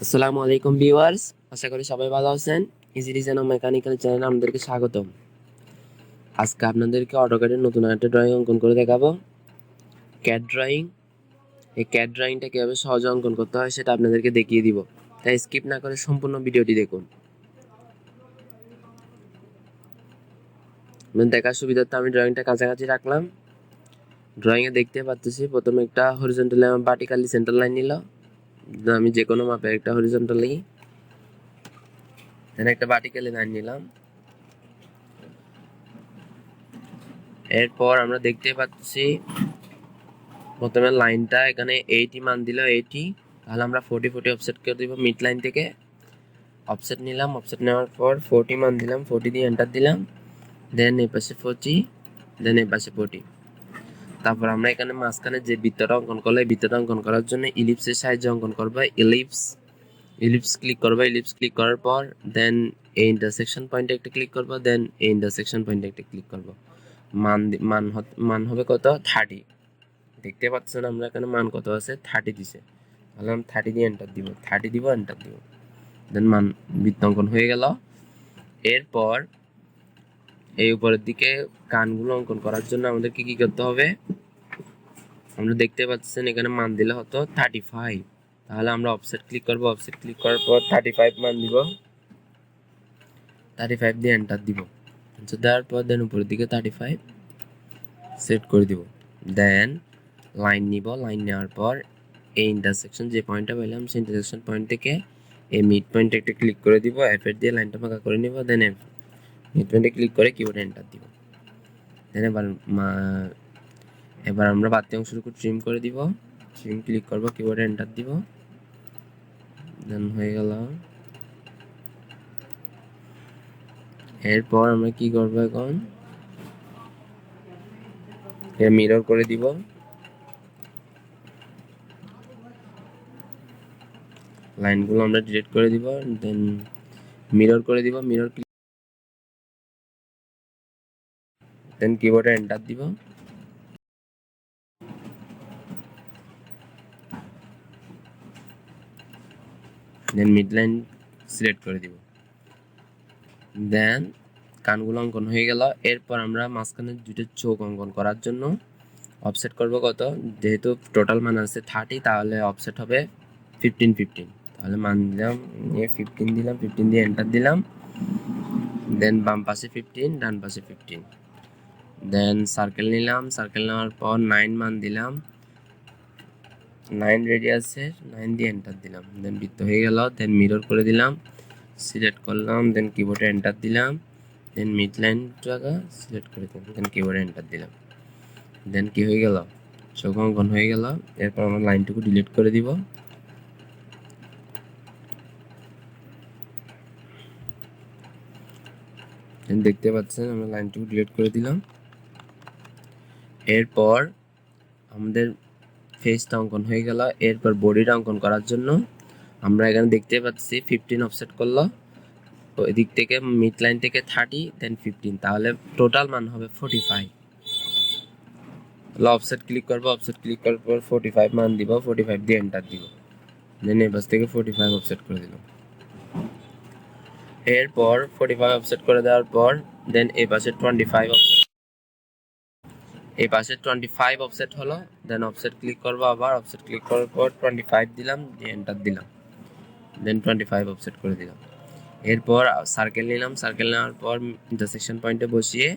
আসসালামু আলাইকুম ভিউয়ার্স, আশা করি সবাই ভালো আছেন। ইজি ডিজাইন ও মেকানিক্যাল চ্যানেলে আপনাদেরকে স্বাগতম। আজকে আপনাদেরকে অটোক্যাডের নতুন একটা ড্রয়িং অঙ্কন করে দেখাবো, ক্যাড ড্রয়িং। এই ক্যাড ড্রয়িংটা কীভাবে সহজে অঙ্কন করতে হয় সেটা আপনাদেরকে দেখিয়ে দিব, তাই স্কিপ না করে সম্পূর্ণ ভিডিওটি দেখুন। দেখার সুবিধার্থে আমি ড্রয়িংটা কাছাকাছি রাখলাম। ড্রয়িংয়ে দেখতে পাচ্ছি প্রথমে একটা হরিজন্টাল এবং ভার্টিক্যালি সেন্টার লাইন নিল। আমি যে কোনো মাপের একটা হরিজন্টালি একটা ভার্টিক্যালি লাইন নিলাম। এরপর আমরা দেখতে পাচ্ছি প্রথমে লাইনটা এখানে 80 মান দিল 80, তাহলে আমরা 40 40 অফসেট করে দিব। মিড লাইন থেকে অফসেট নিলাম, অফসেট নেওয়ার পর 40 মান দিলাম, 40 দিয়ে এন্টার দিলাম। দেন এই পাশে 40, দেন এই পাশে 40। তারপর আমরা এখানে মাঝখানে যে বৃত্তটা অঙ্কন করলে বৃত্তটা অঙ্কন করার জন্য ইলিপসের সাহায্যে অঙ্কন করবো। ইলিপস ক্লিক করবো। ইলিপস ক্লিক করার পর দেন এই ইন্টারসেকশন পয়েন্টে একটা ক্লিক করবো, দেন এই ইন্টারসেকশন পয়েন্টে একটা ক্লিক করবো। মান হবে কত? 30। দেখতে পাচ্ছেন আমরা এখানে মান কত আছে? 30 দিছে। তাহলে আমি 30 দিয়ে এন্টার দিব, 30 দিব, এন্টার দিব। দেন মান বৃত্তাঙ্কন হয়ে গেল। এরপর এই উপরের দিকে কানগুলো অঙ্কন করার জন্য আমাদেরকে কি করতে হবে? আমরা দেখতে পাচ্ছেন এখানে মান দিলে হতো 35। তাহলে আমরা অফসেট ক্লিক করব। অফসেট ক্লিক করার পর 35 মান দিব, 35 দিয়ে এন্টার দিব। দেওয়ার পর দেন উপরের দিকে 35 সেট করে দিব। দেন লাইন নিব। লাইন নেওয়ার পর এই ইন্টারসেকশন যে পয়েন্টটা পেলাম সেই ইন্টারসেকশন পয়েন্ট থেকে এই মিড পয়েন্টে একটা ক্লিক করে দিব। এফের দিয়ে লাইনটা ফাঁকা করে নিব। দেন মিড পয়েন্টে ক্লিক করে কিবোর্ডে এন্টার দিব। দেন এবার আমরা বাড়তি অংশটুকু ট্রিম করে দিব। ট্রিম ক্লিক করব, কিবোর্ডে এন্টার দিব। দেন হয়ে গেল। এরপর আমরা কি করব? এখন মিরর করে দিব। লাইনগুলো আমরা ডিলিট করে দিব। দেন মিরর করে দিব। মিরর দেন কিবোর্ডে এন্টার দিব। দেন মিড লাইন সিলেক্ট করে দিব। দেন কানগুলো অঙ্কন হয়ে গেল। এরপর আমরা মাঝখানে দুটো চোখ অঙ্কন করার জন্য অফসেট করব কত? যেহেতু টোটাল মান আছে 30, তাহলে অফসেট হবে 15 15। তাহলে মান দিলাম 15 দিলাম, 15 দিয়ে এন্টার দিলাম। দেন বাম পাশে 15, ডান পাশে 15। দেন সার্কেল নিলাম। সার্কেল নেওয়ার পর 9 মান দিলাম, 9 রেডিয়াসের 9 দিয়ে এন্টার দিলাম। দেন বৃত্ত হয়ে গেল। দেন মিরর করে দিলাম, সিলেক্ট করলাম। দেন কিবোর্ডে এন্টার দিলাম। দেন মিড লাইন জায়গা সিলেক্ট করে দিলাম। দেন কিবোর্ডে এন্টার দিলাম। দেন কি হয়ে গেল? চোখ অঙ্কন হয়ে গেল। এরপর আমরা লাইনটুকু ডিলিট করে দিব। দেখতে পাচ্ছেন আমরা লাইনটুকু ডিলিট করে দিলাম। এরপর আমাদের ফেসটা অঙ্কন হয়ে গেল। এরপর বডিটা অঙ্কন করার জন্য আমরা এখানে দেখতে পাচ্ছি 15 অফসেট করলো। এদিক থেকে মিড লাইন থেকে 30, দেন 15, তাহলে টোটাল মান হবে 45। অফসেট ক্লিক করবো। অফসেট ক্লিক করার পর 45 মান দিব, 45 দিয়ে এন্টার দিব। দেন এই পাশ থেকে 45 অফসেট করে দিলাম। এরপর 45 অফসেট করে দেওয়ার পর দেন এই পাশে 25 অফসেট, এই পাশে 25 অফসেট হলো। দেন অফসেট ক্লিক করবো। আবার অফসেট ক্লিক করার পর 25 দিলাম, দিয়ে এন্টার দিলাম। দেন 25 অফসেট করে দিলাম। এরপর সার্কেল নিলাম। সার্কেল নেওয়ার পর ইন্টারসেকশন পয়েন্টে বসিয়ে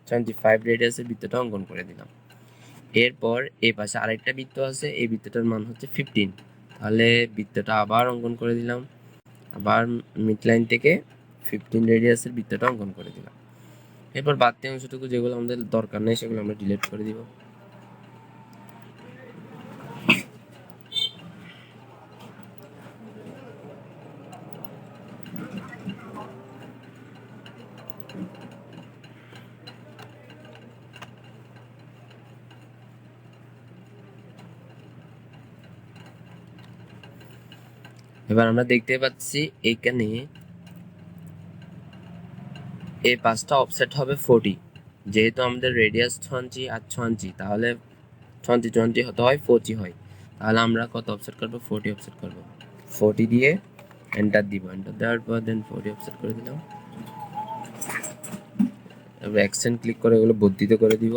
25 রেডিয়াসের বৃত্তটা অঙ্কন করে দিলাম। এরপর এই পাশে আরেকটা বৃত্ত আছে, এই বৃত্তটার মান হচ্ছে 15। তাহলে বৃত্তটা আবার অঙ্কন করে দিলাম। আবার মিড লাইন থেকে 15 রেডিয়াসের বৃত্তটা অঙ্কন করে দিলাম। এরপর বাড়তি অংশটুকু যেগুলো আমাদের দরকার নেই সেগুলো আমরা ডিলিট করে দিব। এবার আমরা দেখতে পাচ্ছি এখানে এই পাঁচটা অফসেট হবে 40। যেহেতু আমাদের রেডিয়াস 20 আর 20, তাহলে 20 20 হতে হয় 40 হয়। তাহলে আমরা কত অফসেট করবো? 40 অফসেট করবো। 40 দিয়ে এন্টার দিব, এন্টার দেওয়ার পর দেন 40 অফসেট করে দিলাম। এবার অ্যাকশন ক্লিক করে এগুলো বর্ধিত করে দিব,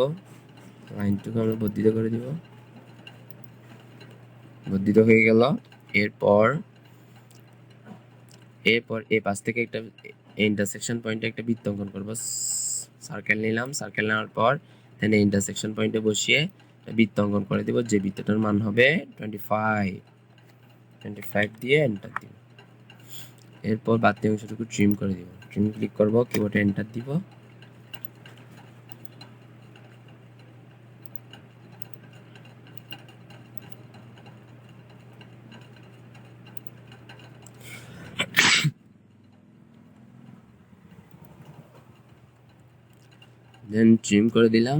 লাইনটুকু আমরা বর্ধিত করে দিব, বর্ধিত হয়ে গেল। এরপর এই পাশ থেকে একটা ইন্টারসেকশন পয়েন্টে একটা বৃত্ত অঙ্কন করব। সার্কেল নিলাম, সার্কেল নেওয়ার পর দেন ইন্টারসেকশন পয়েন্টে বসিয়ে বৃত্ত অঙ্কন করে দিব, যে বৃত্তটার মান হবে 25 দিয়ে এন্টার দিব। এরপর বাড়তি অংশটুকু ট্রিম করে দিব, ট্রিম ক্লিক করব, কিবোর্ডে এন্টার দিব। দেন ট্রিম করে দিলাম।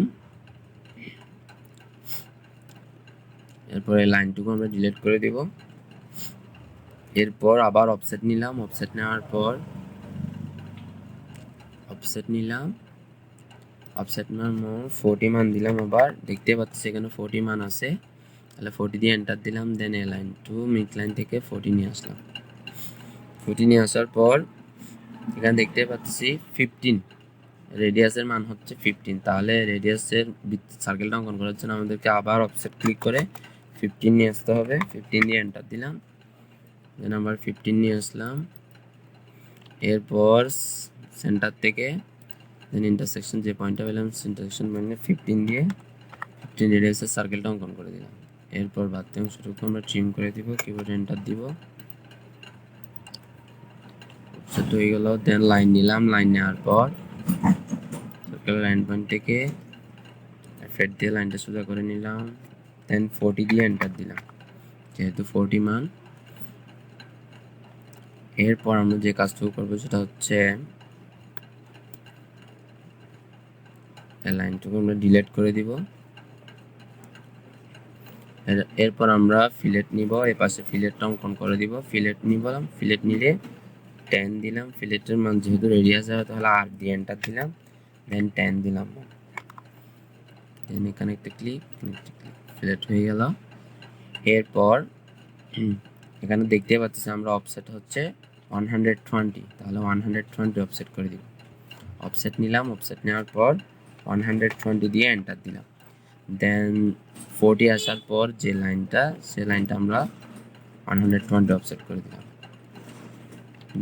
এরপরে লাইনটুকু আমরা ডিলিট করে দিব। এরপর আবার অফসেট নিলাম, অফসেট নেওয়ার পর অফসেট নিলাম, অফসেট মান 40 মান দিলাম। আবার দেখতে পাচ্ছি এখানে 40 মান আছে, তাহলে 40 দিয়ে এন্টার দিলাম। দেন এ লাইন টু মিড লাইন থেকে 40 নিয়ে আসলাম। 40 নিয়ে আসার পর এখানে দেখতে পাচ্ছি 15 রেডিয়াসের মান হচ্ছে 15, তাহলে রেডিয়াসের সার্কেলটা অঙ্কন করার জন্য আমাদেরকে আবার অফসেট ক্লিক করে 15 নিয়ে আসতে হবে। 15 দিয়ে এন্টার দিলাম, দেন আবার 15 নিয়ে আসলাম। এরপর সেন্টার থেকে দেন ইন্টারসেকশন যে পয়েন্টটা পেলাম ইন্টারসেকশন পয়েন্টে 15 দিয়ে 15 রেডিয়াসের সার্কেলটা অঙ্কন করে দিলাম। এরপর বাড়তি অংশটুকু আমরা ট্রিম করে দিব, কিবোর্ডে এন্টার দিব, অফসেট হয়ে গেল। দেন লাইন নিলাম, লাইন নেওয়ার পর সার্কেল লাইন পয়েন্ট থেকে ফেড দিয়ে লাইনটা সোজা করে নিলাম। দেন 40 দিয়ে এন্টার দিলাম, যেহেতু 40 মান। এরপর আমরা যে কাজটুকু করবো সেটা হচ্ছে লাইনটুকু আমরা ডিলিট করে দিব। এরপর আমরা ফিলেট নিব, এই পাশে ফিলেটটা অঙ্কন করে দিব। ফিলেট নিলাম, ফিলেট নিলে 10 দিলাম। ফিলেটের মান যেহেতু রেডিয়াস হবে তাহলে আর দিয়ে এন্টার দিলাম, দেন 10 দিলাম। দেন এখানে একটা ক্লিক, ফিলেট হয়ে গেল। এরপর এখানে দেখতে পাচ্ছি আমরা অফসেট হচ্ছে 120, তাহলে 120 অফসেট করে দিব। অফসেট নিলাম, অফসেট নেওয়ার পর 120 দিয়ে এন্টার দিলাম। দেন 40 আসার পর যে লাইনটা, সে লাইনটা আমরা 120 অফসেট করে দিলাম।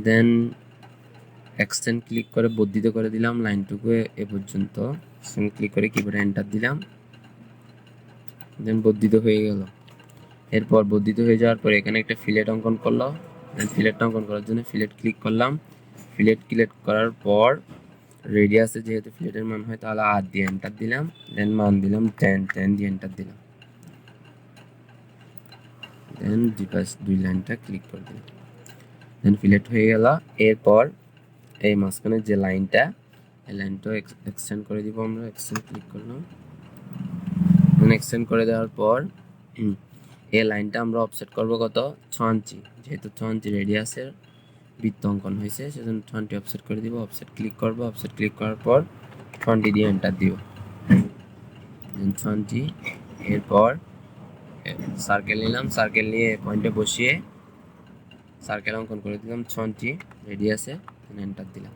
দেন এক্সটেন্ড ক্লিক করে বর্ধিত করে দিলাম লাইনটুকু এ পর্যন্ত। এক্সটেন্ড ক্লিক করে কিবোর্ডে এন্টার দিলাম, দেন বর্ধিত হয়ে গেল। এরপর বর্ধিত হয়ে যাওয়ার পর এখানে একটা ফিলেট অঙ্কন করলো। দেন ফিলেটটা অঙ্কন করার জন্য ফিলেট ক্লিক করলাম। ফিলেট ক্লিক করার পর রেডিয়াসে যেহেতু ফিলেটের মান হয় তাহলে আর দিয়ে এন্টার দিলাম, দেন মান দিলাম 10 দিয়ে এন্টার দিলাম। দেন দুই লাইনটা ক্লিক করে দিলাম, দেন ফিলেট হয়ে গেল। এরপর এই মাঝখানে যে লাইনটা, এই লাইনটা এক্সটেন্ড করে দিব আমরা। এক্সটেন্ড ক্লিক করলাম, দেন এক্সটেন্ড করে দেওয়ার পর এই লাইনটা আমরা অফসেট করব কত 6 ইঞ্চি, যেহেতু 6 ইঞ্চি রেডিয়াসের বৃত্ত অঙ্কন হয়েছে সেজন্য 20 অফসেট করে দিব। অফসেট ক্লিক করব, অফসেট ক্লিক করার পর 20 দিয়ে এন্টার দিব, দেন 20। এরপর সার্কেল নিলাম, সার্কেল নিয়ে পয়েন্টে বসিয়ে সার্কেল অঙ্কন করে দিলাম 20 রেডিয়াসে, এন্টার দিলাম।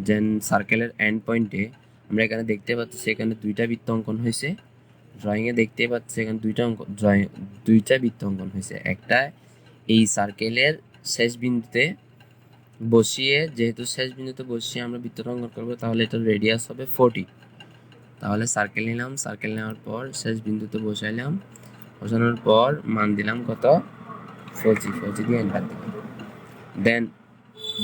দেন সার্কেলের এন্ড পয়েন্টে আমরা এখানে দেখতে পাচ্ছি সেখানে দুইটা বৃত্ত অঙ্কন হয়েছে। ড্রয়িংয়ে দেখতে পাচ্ছি এখানে দুইটা বৃত্ত অঙ্কন হয়েছে। একটা এই সার্কেলের শেষ বিন্দুতে বসিয়ে, যেহেতু শেষ বিন্দুতে বসিয়ে আমরা বৃত্তটা অঙ্কন করবো তাহলে এটার রেডিয়াস হবে 40। তাহলে সার্কেল নিলাম, সার্কেল নেওয়ার পর শেষ বিন্দুতে বসাইলাম, বসানোর পর মান দিলাম কত 40 দিয়ে এন্টার দিলাম। দেন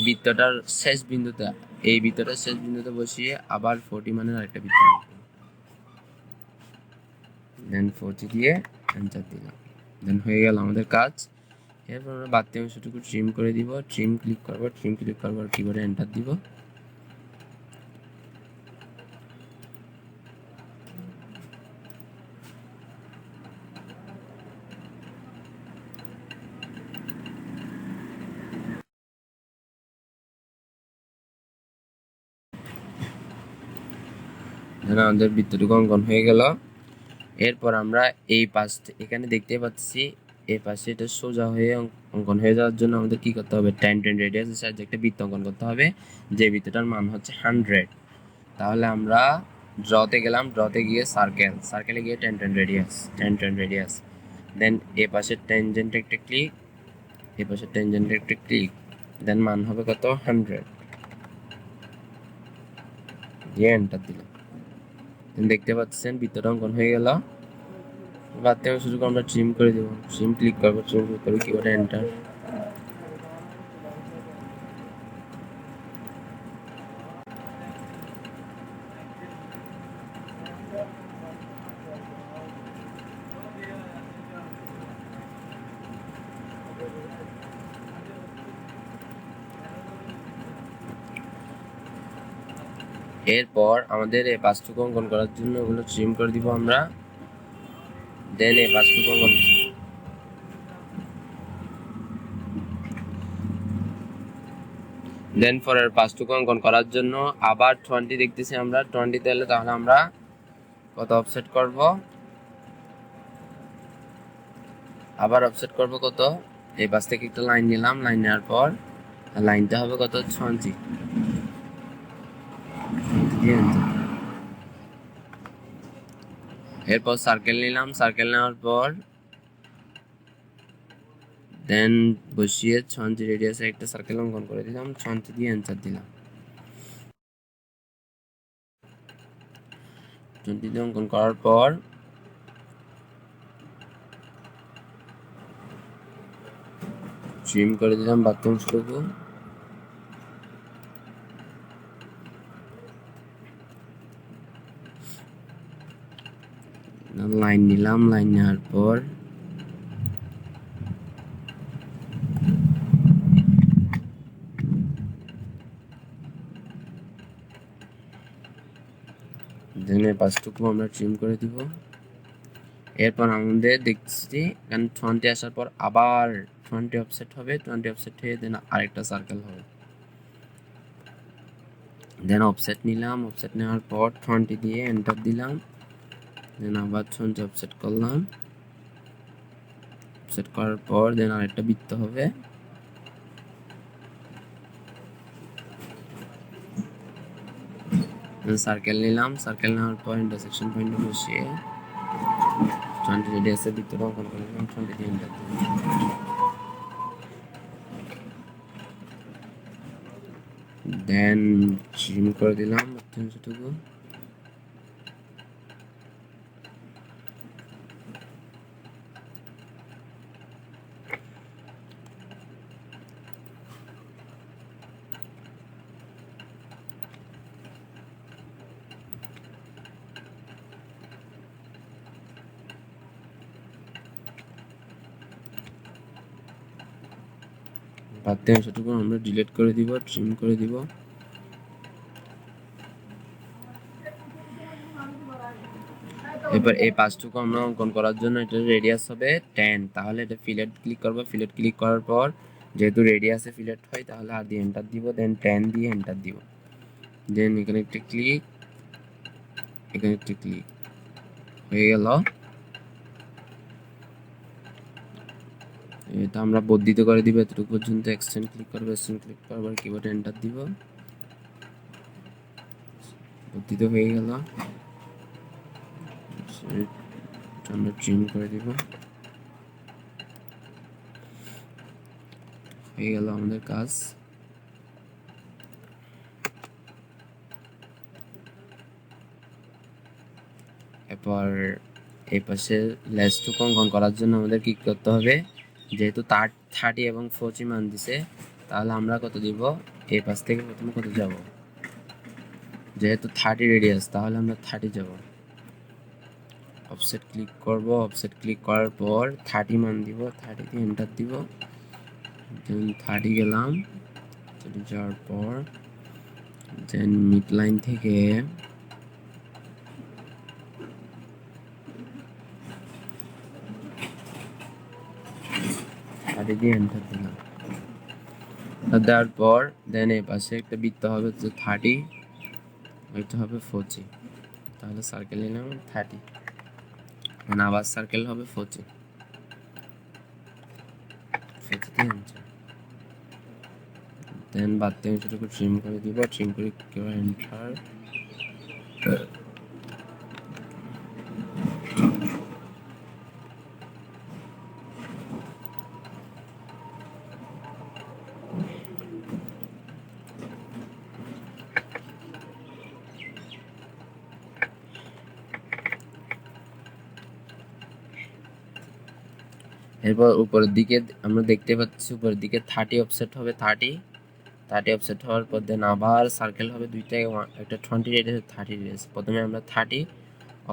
বৃত্তটার শেষ বিন্দুতে, এই বৃত্তটার শেষ বিন্দুতে বসিয়ে আবার 40 মানের আরেকটা বৃত্ত, দেন 40 দিয়ে এন্টার দিলাম। দেন হয়ে গেল আমাদের কাজ। এরপর আমরা বাড়তি অংশটুকু ট্রিম করে দিব, ট্রিম ক্লিক করবো, ট্রিম ক্লিক করবার কিবোর্ডে এন্টার দিব। আমাদের বৃত্তটুকু অঙ্কন হয়ে গেল। এরপর আমরা এই পাশ এখানে দেখতে পাচ্ছি এই পাশে এটা সোজা হয়ে অঙ্কন হয়ে যাওয়ার জন্য আমাদের কি করতে হবে, 10 রেডিয়াসের সাহায্যে একটা বৃত্ত অঙ্কন করতে হবে, যে বৃত্তটার মান হচ্ছে 100। তাহলে আমরা ড্রতে গেলাম, ড্রতে গিয়ে সার্কেলে গিয়ে 10 রেডিয়াস, দেন এ পাশে ট্যানজেন্ট একটা ক্লিক, এ পাশে ট্যানজেন্ট একটা ক্লিক, দেন মান হবে কত 100, দিয়ে এন্টার দিলাম। দেখতে পাচ্ছেন বৃত্তটা অঙ্কন হয়ে গেল। বাদ থেকে সুযোগ আমরা ট্রিম করে দেবো, ট্রিম ক্লিক করবো, ট্রিম ক্লিক করে কিবোর্ডে এন্টার। এরপর আমাদের এই পাঁচটুকু অঙ্কন করার জন্য ওগুলো ট্রিম করে দিব আমরা, দেন এই পাঁচটুকু অঙ্কন, দেন পরের পাঁচটুকু অঙ্কন করার জন্য আবার 20 দেখতেছি আমরা, 20 তাহলে আমরা কত অফসেট করব, আবার অফসেট করব কত, এই পাশ থেকে একটা লাইন নিলাম, লাইন নেওয়ার পর লাইনটা হবে কত 20। এরপর সার্কেল নিলাম, সার্কেল নেওয়ার পর দেন বসিয়ে 20 রেডিয়াসে একটা সার্কেল অঙ্কন করে দিলাম, 20 দিয়ে অ্যান্সার দিলাম। 20 দিয়ে অঙ্কন করার পর ট্রিম করে দিলাম বাক্যাংশটুকু, লাইন নিলাম, লাইন নেওয়ার পর দেন এই পাঁচটুকু আমরা ট্রিম করে দিব। এরপর আমাদের দেখছি এখানে 20 আসার পর আবার 20 অফসেট হবে, 20 অফসেট হয়ে দেন আরেকটা সার্কেল হবে, দেন অফসেট নিলাম, অফসেট নেওয়ার পর 20 দিয়ে এন্টার দিলাম, দেন আবার 20 অফসেট করলাম, অফসেট করার পর দেন আরেকটা বৃত্ত হবে, সার্কেল নিলাম, সার্কেল নেওয়ার পর ইন্টারসেকশন পয়েন্টে বসিয়ে 20 রেডিয়াসের বৃত্তটা অঙ্কন করে দিলাম, 20 দিয়ে এন্টার দিলাম। দেন ট্রিম করে দিলাম বাক্যাংশটুকু, বাক্যাংশটুকু আমরা ডিলিট করে দিব, ট্রিম করে দিব। এবার এই পাঁচটুকু আমরা অঙ্কন করার জন্য এটা রেডিয়াস হবে 10, তাহলে এটা ফিলেট ক্লিক করব, ফিলেট ক্লিক করার পর যেহেতু রেডিয়াসে ফিলেট হয় তাহলে আর দিয়ে এন্টার দিব, দেন 10 দিয়ে এন্টার দিব, দেন এখানে একটা ক্লিক, এখানে একটা ক্লিক হয়ে গেল। এটা আমরা বর্ধিত করে দিব এতটুকু পর্যন্ত, এক্সটেন্ড ক্লিক করব, এক্সটেন্ড ক্লিক করবার কিবোর্ডে এন্টার দিব, বর্ধিত হয়ে গেল। আমরা ট্রিম করে দিব, হয়ে গেল আমাদের কাজ। এরপর এই পাশে লেসটুকু অঙ্কন করার জন্য আমাদের কি করতে হবে, যেহেতু 30 এবং 40 মান দিছে তাহলে আমরা কত দিব, এই পাশ থেকে প্রথমে কত যাব, যেহেতু 30 রেডিয়াস তাহলে আমরা 30 যাব, অফসেট ক্লিক করব, অফসেট ক্লিক করার পর 30 মান দিব, 30 দিয়ে এন্টার দিব, দেন 30 গেলাম, 30 যাওয়ার পর দেন মিড লাইন থেকে দিয়ে এন্টার দিলাম, দেওয়ার পর দেন এই পাশে একটা বৃত্ত হবে 30, ওইটা হবে 40, তাহলে সার্কেল নিলাম 30, আবার সার্কেল হবে 40, দেন বাড়তি অংশটুকু ট্রিম করে দিব, ট্রিম করে এন্টার। এরপর উপরের দিকে আমরা দেখতে পাচ্ছি উপরের দিকে 30 অফসেট হবে, 30 অফসেট হওয়ার পর দেন আবার সার্কেল হবে দুইটা, একটা 20 রেডিয়াস 30 রেডিয়াস। প্রথমে আমরা 30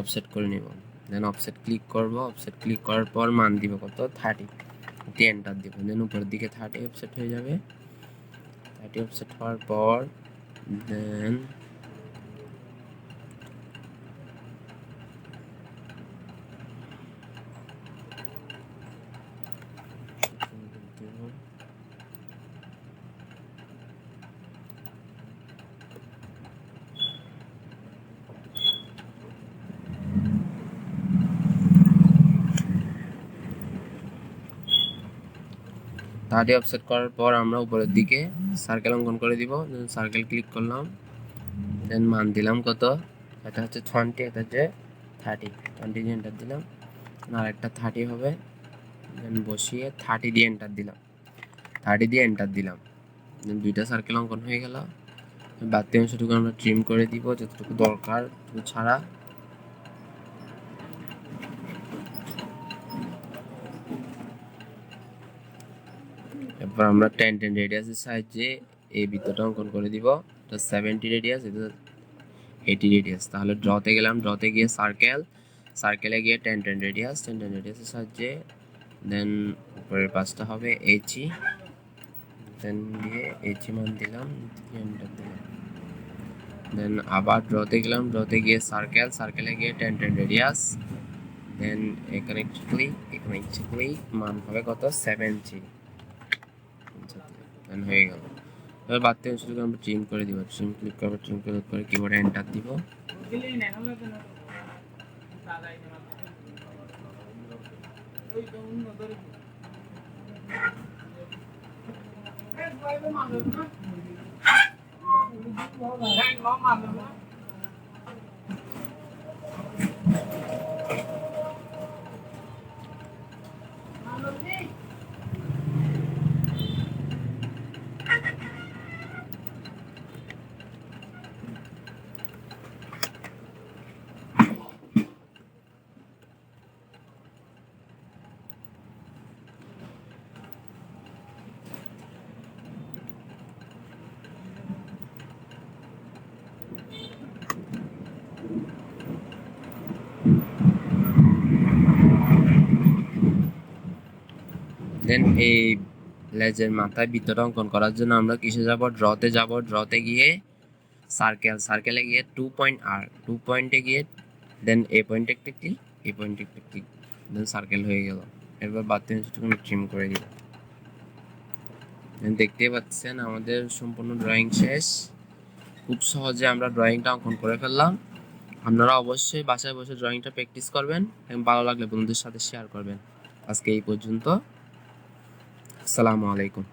অফসেট করে নিব, দেন অফসেট ক্লিক করব, অফসেট ক্লিক করার পর মান দিব কত 30, এন্টার দিব। দেন উপরের দিকে 30 অফসেট হয়ে যাবে। 30 অফসেট হওয়ার পর দেন থার্টি অফসেট করার পর আমরা উপরের দিকে সার্কেল অঙ্কন করে দিব। সার্কেল ক্লিক করলাম, দেন মান দিলাম কত, এটা হচ্ছে 20, এটা হচ্ছে 30, 20 দিয়ে এন্টার দিলাম। আর একটা 30 হবে, দেন বসিয়ে 30 দিয়ে এন্টার দিলাম, 30 দিয়ে এন্টার দিলাম। দেন দুইটা সার্কেল অঙ্কন হয়ে গেল। বাড়তি অংশটুকু আমরা ট্রিম করে দিব যতটুকু দরকার ছাড়া। এরপর আমরা 10 রেডিয়াসের সাহায্যে এই বৃত্তটা অঙ্কন করে দিব। এটা 70 রেডিয়াস, এটা 80 রেডিয়াস। তাহলে ড্রতে গেলাম, ড্রতে গিয়ে সার্কেলে গিয়ে 10 রেডিয়াসের সাহায্যে দেন উপরের পাঁচটা হবে এইচি, দেন দিয়ে এইচি মান দিলাম, এন্টার দিলাম। দেন আবার ড্রতে গেলাম, ড্রতে গিয়ে সার্কেলে গিয়ে 10 রেডিয়াস, দেন এখানে ক্লিক মান হবে কত 70, দেন হয়ে গেল। এবার বাড়তি অংশটুকু আমরা ট্রিম করে দিব, ট্রিম ক্লিক করবো, ট্রিম ক্লিক করে কিবোর্ডে এন্টার দিব। দেন এই লেজের মাথায় বৃত্তটা অঙ্কন করার জন্য আমরা কিসে যাব, ড্রতে যাব। ড্রতে গিয়ে সার্কেলে গিয়ে 2 পয়েন্টে গিয়ে দেন এ পয়েন্টে একটা ক্লিক, দেন সার্কেল হয়ে গেল। এরপর বাড়তি অংশটুকু ট্রিম করে দিব। দেখতে পাচ্ছেন আমাদের সম্পূর্ণ ড্রয়িং শেষ। খুব সহজে আমরা ড্রয়িংটা অঙ্কন করে ফেললাম। আপনারা অবশ্যই বাসায় বসে ড্রয়িংটা প্র্যাকটিস করবেন এবং ভালো লাগলে বন্ধুদের সাথে শেয়ার করবেন। আজকে এই পর্যন্ত। আসসালামু আলাইকুম।